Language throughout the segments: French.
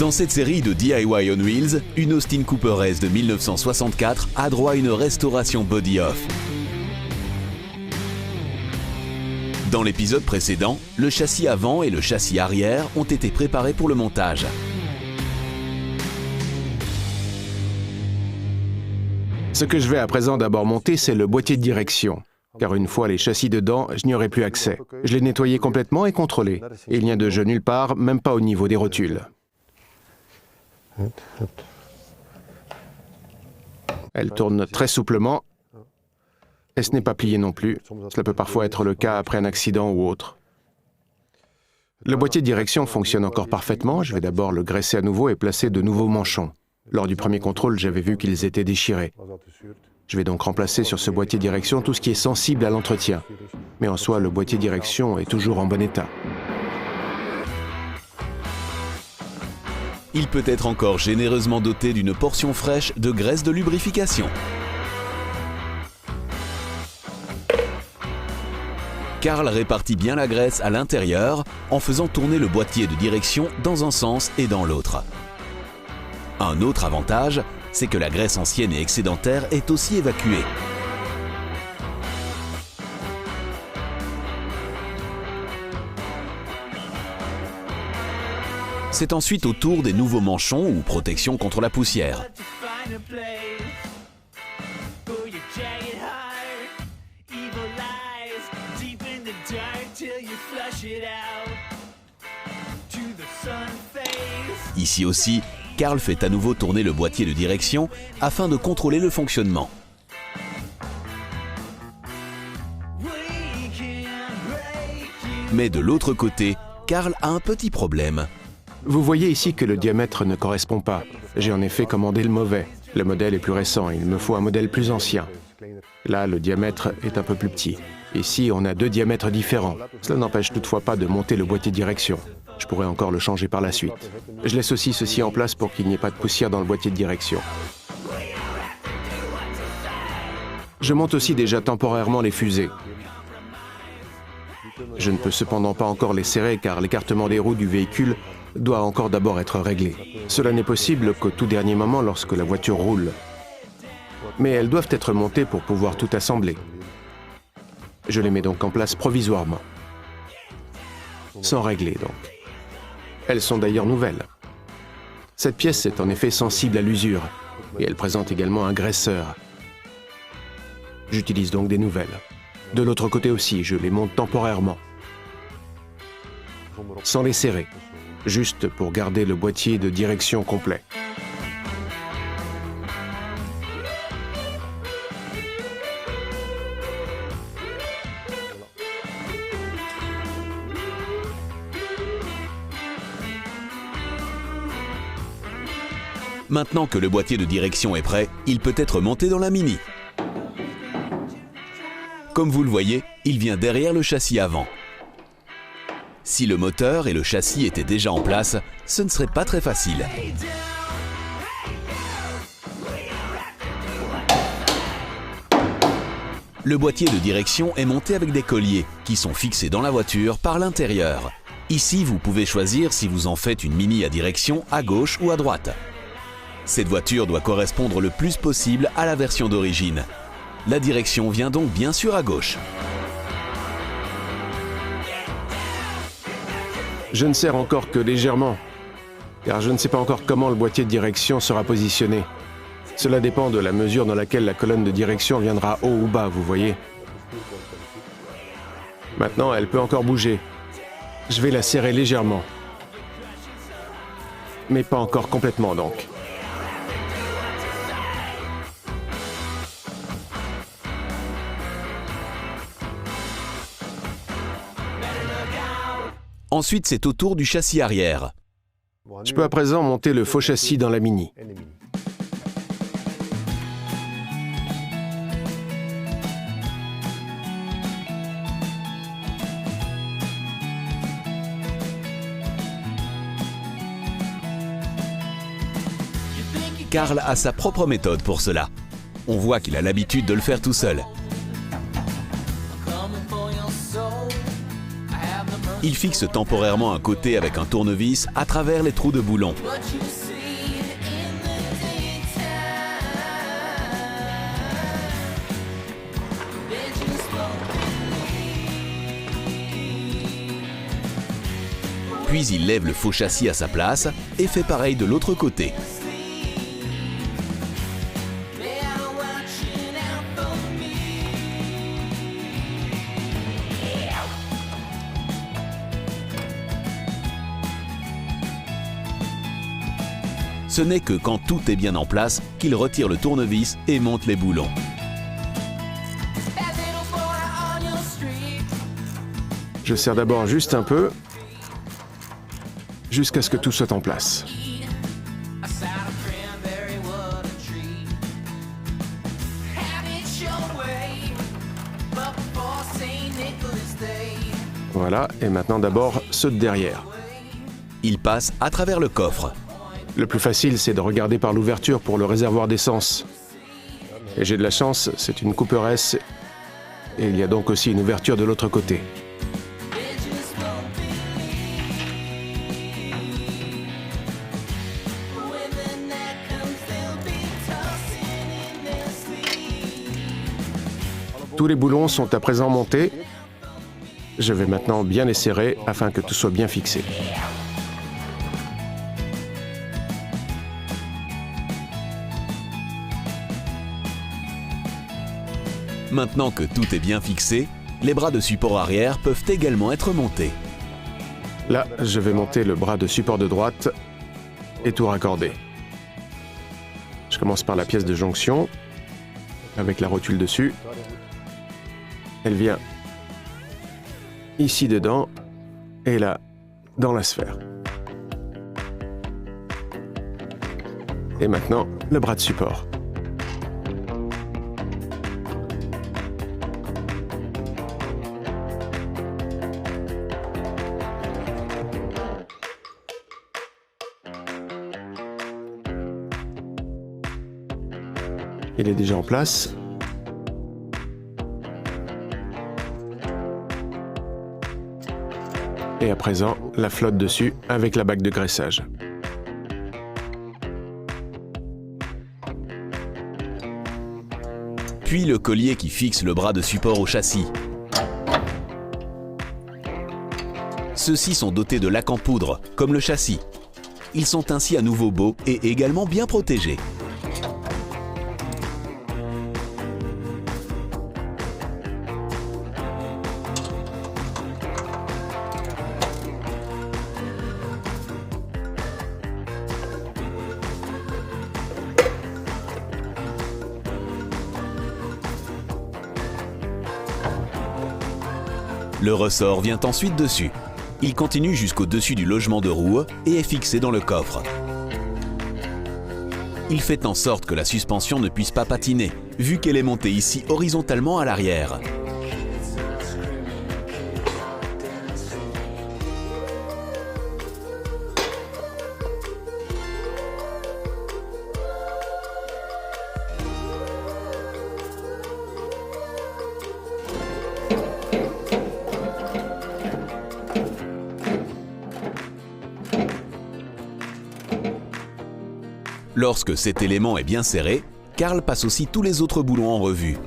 Dans cette série de DIY on Wheels, une Austin Cooper S de 1964 a droit à une restauration body-off. Dans l'épisode précédent, le châssis avant et le châssis arrière ont été préparés pour le montage. Ce que je vais à présent d'abord monter, c'est le boîtier de direction. Car une fois les châssis dedans, je n'y aurai plus accès. Je l'ai nettoyé complètement et contrôlé. Et il n'y a de jeu nulle part, même pas au niveau des rotules. Elle tourne très souplement. Et ce n'est pas plié non plus. Cela peut parfois être le cas après un accident ou autre. Le boîtier de direction fonctionne encore parfaitement. Je vais d'abord le graisser à nouveau et placer de nouveaux manchons. Lors du premier contrôle, j'avais vu qu'ils étaient déchirés. Je vais donc remplacer sur ce boîtier de direction tout ce qui est sensible à l'entretien. Mais en soi, le boîtier de direction est toujours en bon état. Il peut être encore généreusement doté d'une portion fraîche de graisse de lubrification. Carl répartit bien la graisse à l'intérieur en faisant tourner le boîtier de direction dans un sens et dans l'autre. Un autre avantage, c'est que la graisse ancienne et excédentaire est aussi évacuée. C'est ensuite au tour des nouveaux manchons ou protections contre la poussière. Ici aussi, Carl fait à nouveau tourner le boîtier de direction afin de contrôler le fonctionnement. Mais de l'autre côté, Carl a un petit problème. Vous voyez ici que le diamètre ne correspond pas. J'ai en effet commandé le mauvais. Le modèle est plus récent, il me faut un modèle plus ancien. Là, le diamètre est un peu plus petit. Ici, on a deux diamètres différents. Cela n'empêche toutefois pas de monter le boîtier de direction. Je pourrais encore le changer par la suite. Je laisse aussi ceci en place pour qu'il n'y ait pas de poussière dans le boîtier de direction. Je monte aussi déjà temporairement les fusées. Je ne peux cependant pas encore les serrer car l'écartement des roues du véhicule doit encore d'abord être réglé. Cela n'est possible qu'au tout dernier moment lorsque la voiture roule. Mais elles doivent être montées pour pouvoir tout assembler. Je les mets donc en place provisoirement. Sans régler donc. Elles sont d'ailleurs nouvelles. Cette pièce est en effet sensible à l'usure et elle présente également un graisseur. J'utilise donc des nouvelles. De l'autre côté aussi, je les monte temporairement. Sans les serrer, juste pour garder le boîtier de direction complet. Maintenant que le boîtier de direction est prêt, il peut être monté dans la Mini. Comme vous le voyez, il vient derrière le châssis avant. Si le moteur et le châssis étaient déjà en place, ce ne serait pas très facile. Le boîtier de direction est monté avec des colliers qui sont fixés dans la voiture par l'intérieur. Ici, vous pouvez choisir si vous en faites une Mini à direction à gauche ou à droite. Cette voiture doit correspondre le plus possible à la version d'origine. La direction vient donc bien sûr à gauche. Je ne serre encore que légèrement, car je ne sais pas encore comment le boîtier de direction sera positionné. Cela dépend de la mesure dans laquelle la colonne de direction viendra haut ou bas, vous voyez. Maintenant, elle peut encore bouger. Je vais la serrer légèrement. Mais pas encore complètement donc. Ensuite, c'est au tour du châssis arrière. Je peux à présent monter le faux châssis dans la Mini. Carl a sa propre méthode pour cela. On voit qu'il a l'habitude de le faire tout seul. Il fixe temporairement un côté avec un tournevis à travers les trous de boulon. Puis il lève le faux châssis à sa place et fait pareil de l'autre côté. Ce n'est que quand tout est bien en place qu'il retire le tournevis et monte les boulons. Je serre d'abord juste un peu, jusqu'à ce que tout soit en place. Voilà, et maintenant d'abord ceux de derrière. Il passe à travers le coffre. Le plus facile, c'est de regarder par l'ouverture pour le réservoir d'essence. Et j'ai de la chance, c'est une couperesse, et il y a donc aussi une ouverture de l'autre côté. Tous les boulons sont à présent montés. Je vais maintenant bien les serrer afin que tout soit bien fixé. Maintenant que tout est bien fixé, les bras de support arrière peuvent également être montés. Là, je vais monter le bras de support de droite et tout raccorder. Je commence par la pièce de jonction, avec la rotule dessus. Elle vient ici dedans et là, dans la sphère. Et maintenant, le bras de support. Il est déjà en place. Et à présent, la flotte dessus avec la bague de graissage. Puis le collier qui fixe le bras de support au châssis. Ceux-ci sont dotés de lac en poudre, comme le châssis. Ils sont ainsi à nouveau beaux et également bien protégés. Le ressort vient ensuite dessus. Il continue jusqu'au-dessus du logement de roue et est fixé dans le coffre. Il fait en sorte que la suspension ne puisse pas patiner, vu qu'elle est montée ici horizontalement à l'arrière. Lorsque cet élément est bien serré, Carl passe aussi tous les autres boulons en revue.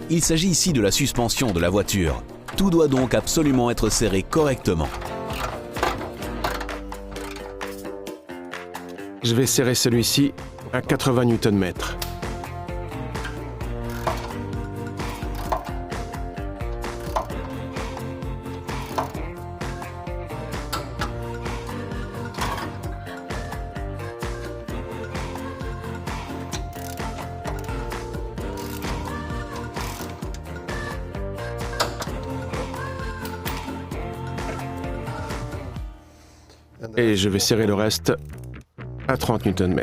Il s'agit ici de la suspension de la voiture. Tout doit donc absolument être serré correctement. Je vais serrer celui-ci à 80 Nm. Et je vais serrer le reste à 30 Nm.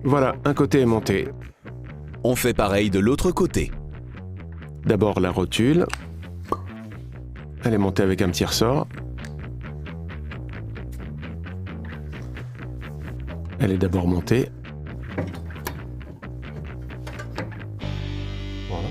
Voilà, un côté est monté. On fait pareil de l'autre côté. D'abord la rotule. Elle est montée avec un petit ressort. Elle est d'abord montée. Voilà.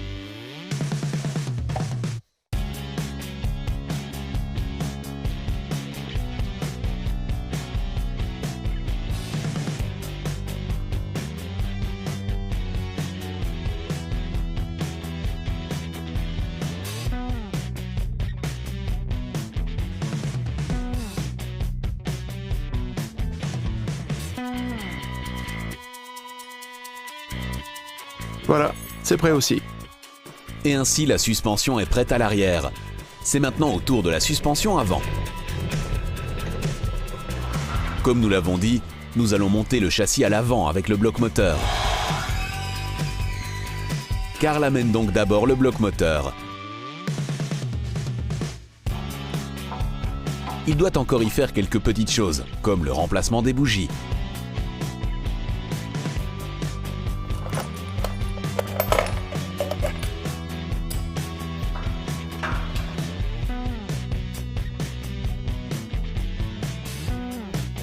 Voilà, c'est prêt aussi. Et ainsi, la suspension est prête à l'arrière. C'est maintenant au tour de la suspension avant. Comme nous l'avons dit, nous allons monter le châssis à l'avant avec le bloc moteur. Karl amène donc d'abord le bloc moteur. Il doit encore y faire quelques petites choses, comme le remplacement des bougies.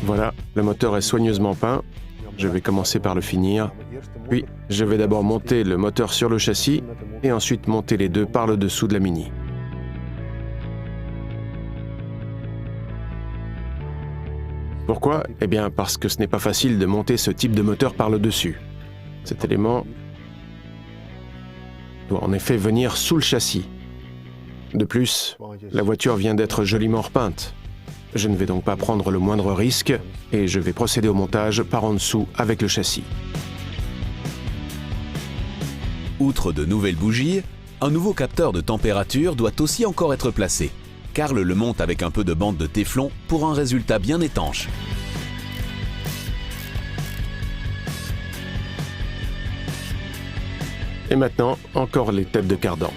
Voilà, le moteur est soigneusement peint. Je vais commencer par le finir. Puis, je vais d'abord monter le moteur sur le châssis et ensuite monter les deux par le dessous de la Mini. Pourquoi? Eh bien, parce que ce n'est pas facile de monter ce type de moteur par le dessus. Cet élément doit en effet venir sous le châssis. De plus, la voiture vient d'être joliment repeinte. Je ne vais donc pas prendre le moindre risque et je vais procéder au montage par en dessous avec le châssis. Outre de nouvelles bougies, un nouveau capteur de température doit aussi encore être placé. Karl le monte avec un peu de bande de téflon pour un résultat bien étanche. Et maintenant, encore les têtes de cardan.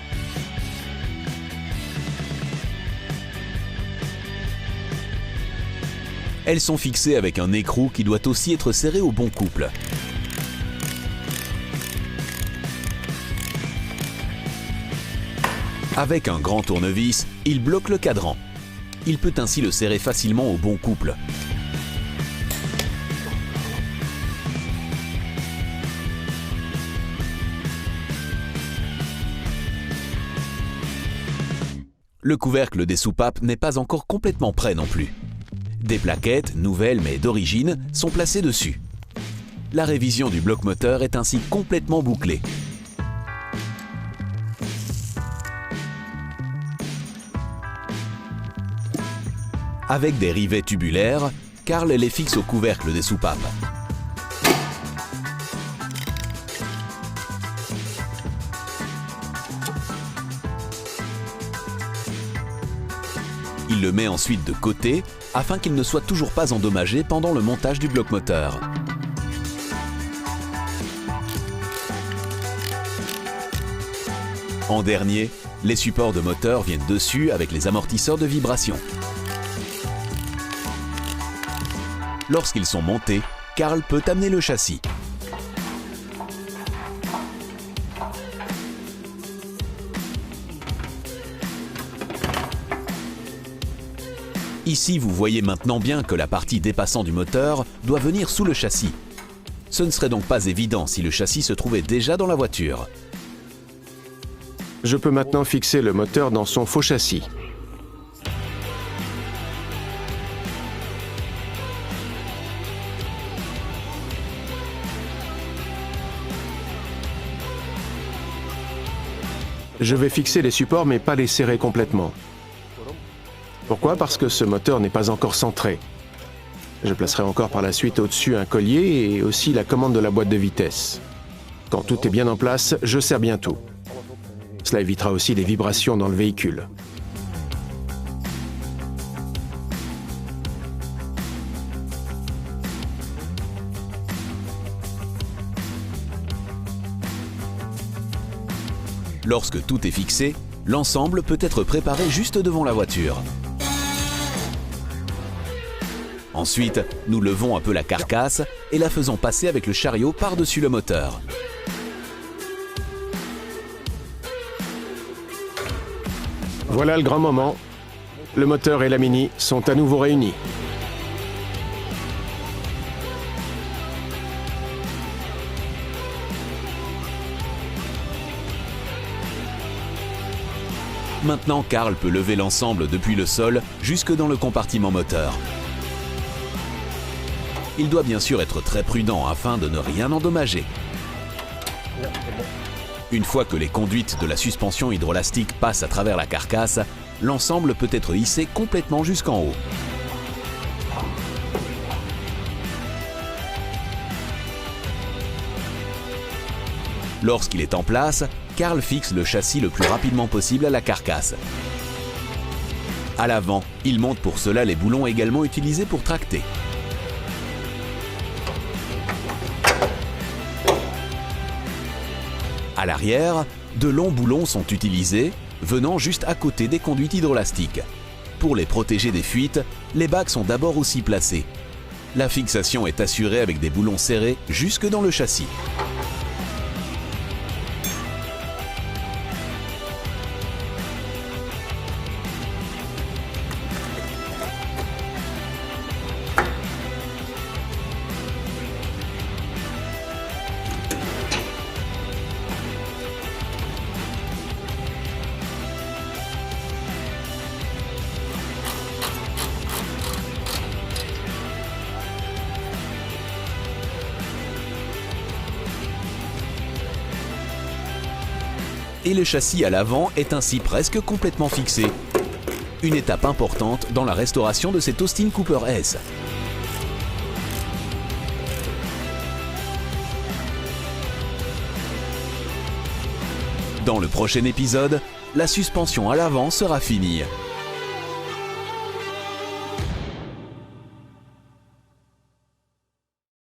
Elles sont fixées avec un écrou qui doit aussi être serré au bon couple. Avec un grand tournevis, il bloque le cadran. Il peut ainsi le serrer facilement au bon couple. Le couvercle des soupapes n'est pas encore complètement prêt non plus. Des plaquettes, nouvelles mais d'origine, sont placées dessus. La révision du bloc moteur est ainsi complètement bouclée. Avec des rivets tubulaires, Karl les fixe au couvercle des soupapes. Il le met ensuite de côté afin qu'il ne soit toujours pas endommagé pendant le montage du bloc moteur. En dernier, les supports de moteur viennent dessus avec les amortisseurs de vibration. Lorsqu'ils sont montés, Karl peut amener le châssis. Ici, vous voyez maintenant bien que la partie dépassant du moteur doit venir sous le châssis. Ce ne serait donc pas évident si le châssis se trouvait déjà dans la voiture. Je peux maintenant fixer le moteur dans son faux châssis. Je vais fixer les supports mais pas les serrer complètement. Pourquoi? Parce que ce moteur n'est pas encore centré. Je placerai encore par la suite au-dessus un collier et aussi la commande de la boîte de vitesse. Quand tout est bien en place, je serre bien tout. Cela évitera aussi des vibrations dans le véhicule. Lorsque tout est fixé, l'ensemble peut être préparé juste devant la voiture. Ensuite, nous levons un peu la carcasse et la faisons passer avec le chariot par-dessus le moteur. Voilà le grand moment. Le moteur et la Mini sont à nouveau réunis. Maintenant, Carl peut lever l'ensemble depuis le sol jusque dans le compartiment moteur. Il doit bien sûr être très prudent afin de ne rien endommager. Une fois que les conduites de la suspension hydrolastique passent à travers la carcasse, l'ensemble peut être hissé complètement jusqu'en haut. Lorsqu'il est en place, Carl fixe le châssis le plus rapidement possible à la carcasse. À l'avant, il monte pour cela les boulons également utilisés pour tracter. À l'arrière, de longs boulons sont utilisés, venant juste à côté des conduites hydrolastiques. Pour les protéger des fuites, les bacs sont d'abord aussi placés. La fixation est assurée avec des boulons serrés jusque dans le châssis. Et le châssis à l'avant est ainsi presque complètement fixé. Une étape importante dans la restauration de cette Austin Cooper S. Dans le prochain épisode, la suspension à l'avant sera finie.